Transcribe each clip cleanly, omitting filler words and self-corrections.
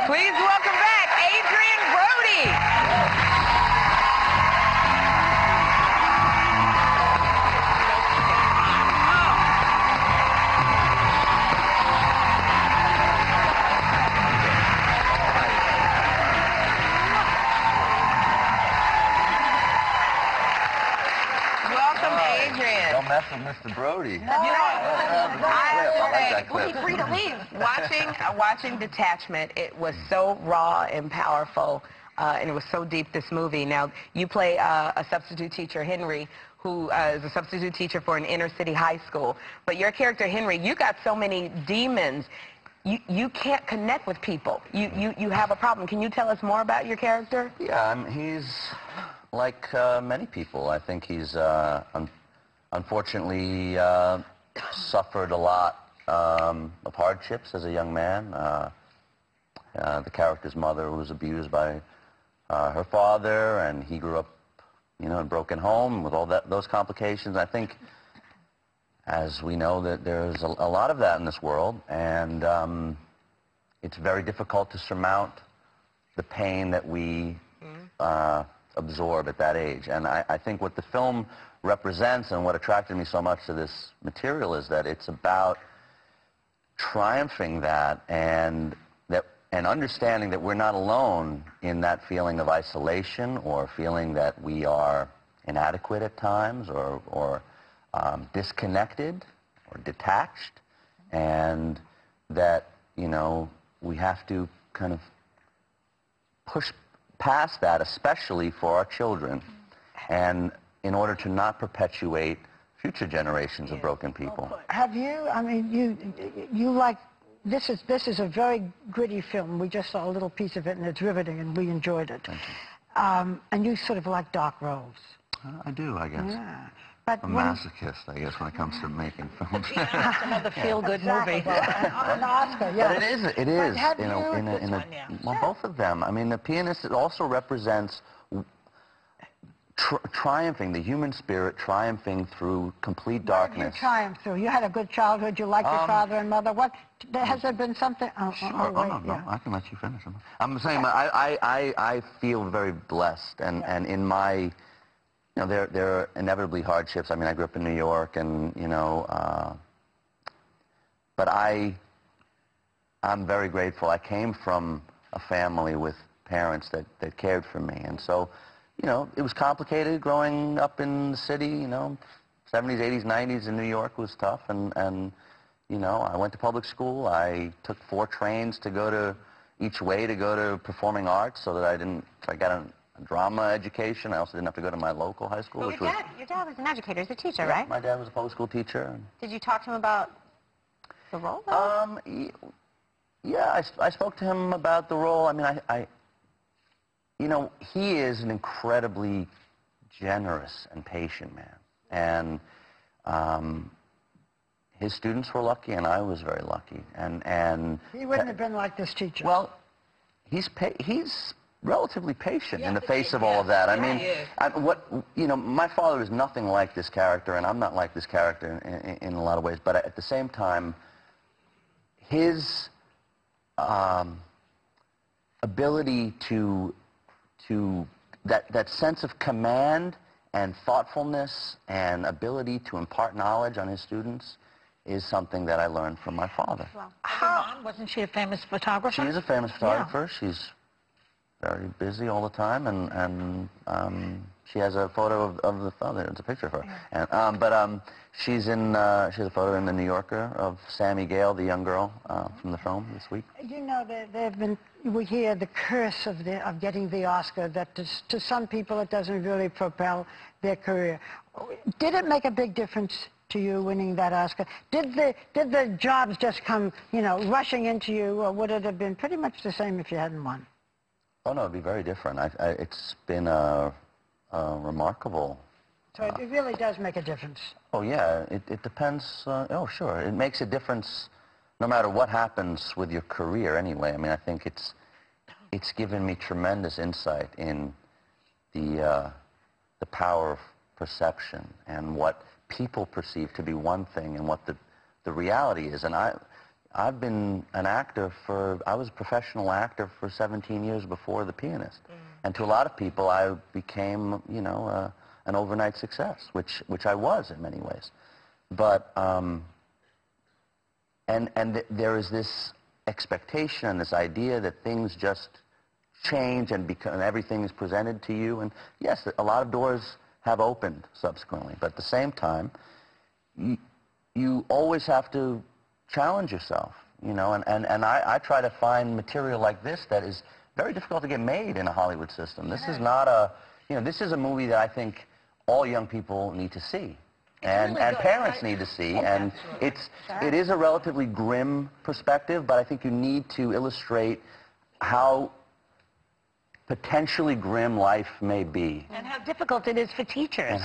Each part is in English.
Please welcome back Adrian Brody. Welcome, Adrian. Don't mess with Mr. Brody. I like that clip. He's free to leave. Watching Detachment, it was so raw and powerful, and it was so deep, this movie. Now, you play a substitute teacher, Henry, who is a substitute teacher for an inner-city high school. But your character, Henry, you got so many demons. You can't connect with people. You have a problem. Can you tell us more about your character? Yeah, he's like many people. I think he's unfortunately suffered a lot of hardships as a young man. The character's mother was abused by her father, and he grew up, in a broken home with all those complications. I think, as we know, that there's a lot of that in this world, and it's very difficult to surmount the pain that we absorb at that age. And I think what the film represents and what attracted me so much to this material is that it's about triumphing that and understanding that we're not alone in that feeling of isolation or feeling that we are inadequate at times or disconnected or detached, and that, we have to kind of push past that, especially for our children, and in order to not perpetuate future generations of broken people. Have you, you like, this is a very gritty film. We just saw a little piece of it, and it's riveting, and we enjoyed it. Thank you. And you sort of like dark roles. I do, I guess. Yeah. But I'm a masochist, I guess, when it comes to making films. Another feel-good movie. An Oscar, yeah. But it is, well, both of them. The Pianist, it also represents triumphing, the human spirit triumphing through complete darkness. What did you triumph through? You had a good childhood, you liked your father and mother. Has there been something? Sure. No, I can let you finish. I'm saying I feel very blessed, and in my... there are inevitably hardships. I grew up in New York, and, but I'm very grateful. I came from a family with parents that cared for me. And so, it was complicated growing up in the city, 70s, 80s, 90s in New York was tough. And I went to public school. I took 4 trains to go to each way to go to performing arts so that I got a drama education. I also didn't have to go to my local high school. Your dad was an educator, he's a teacher, right? My dad was a public school teacher. Did you talk to him about the role? Yeah, I spoke to him about the role. He is an incredibly generous and patient man, and his students were lucky, and I was very lucky. And he wouldn't have been like this teacher. Well, he's relatively patient in the face of all of that. My father is nothing like this character, and I'm not like this character in a lot of ways, but at the same time, his ability to that sense of command and thoughtfulness and ability to impart knowledge on his students is something that I learned from my father. Well, wasn't she a famous photographer? She is a famous photographer. Yeah. She's very busy all the time, and she has a photo of the father. It's a picture of her. And, she has a photo in the New Yorker of Sammy Gale, the young girl from the film this week. We hear the curse of getting the Oscar, that to some people it doesn't really propel their career. Did it make a big difference to you winning that Oscar? Did the jobs just come, rushing into you, or would it have been pretty much the same if you hadn't won? Oh, no, it'd be very different. It's been remarkable. So it really does make a difference. Oh, yeah. It depends. Oh, sure. It makes a difference no matter what happens with your career anyway. I think it's given me tremendous insight in the power of perception and what people perceive to be one thing and what the reality is. And I've been an actor I was a professional actor for 17 years before The Pianist. And to a lot of people, I became, you know, an overnight success, which I was in many ways. But, there is this expectation and this idea that things just change and everything is presented to you. And yes, a lot of doors have opened subsequently, but at the same time, you always have to challenge yourself, you know, and I try to find material like this that is very difficult to get made in a Hollywood system. This is not this is a movie that I think all young people need to see. And parents need to see, and it is a relatively grim perspective, but I think you need to illustrate how potentially grim life may be. And how difficult it is for teachers.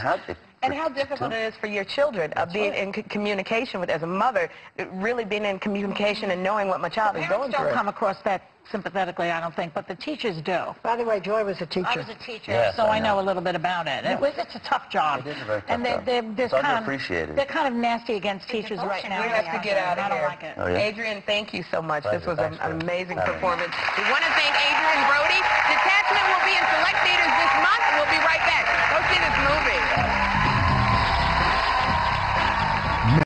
And how difficult it is for your children being in communication with, as a mother, really being in communication and knowing what my child is going through. Don't come across that sympathetically, I don't think, but the teachers do. By the way, Joy was a teacher. I was a teacher, yes, so I know a little bit about it. It's a tough job. It is a very tough job. And it's underappreciated. They're kind of nasty against teachers right now. We have to get out of here. I don't like it. Oh, yeah. Adrian, thank you so much. Pleasure. This was an Thanks, amazing performance. We want to thank Adrian Brody. Detachment will be in select theaters this month. We'll be right back. Go see this movie.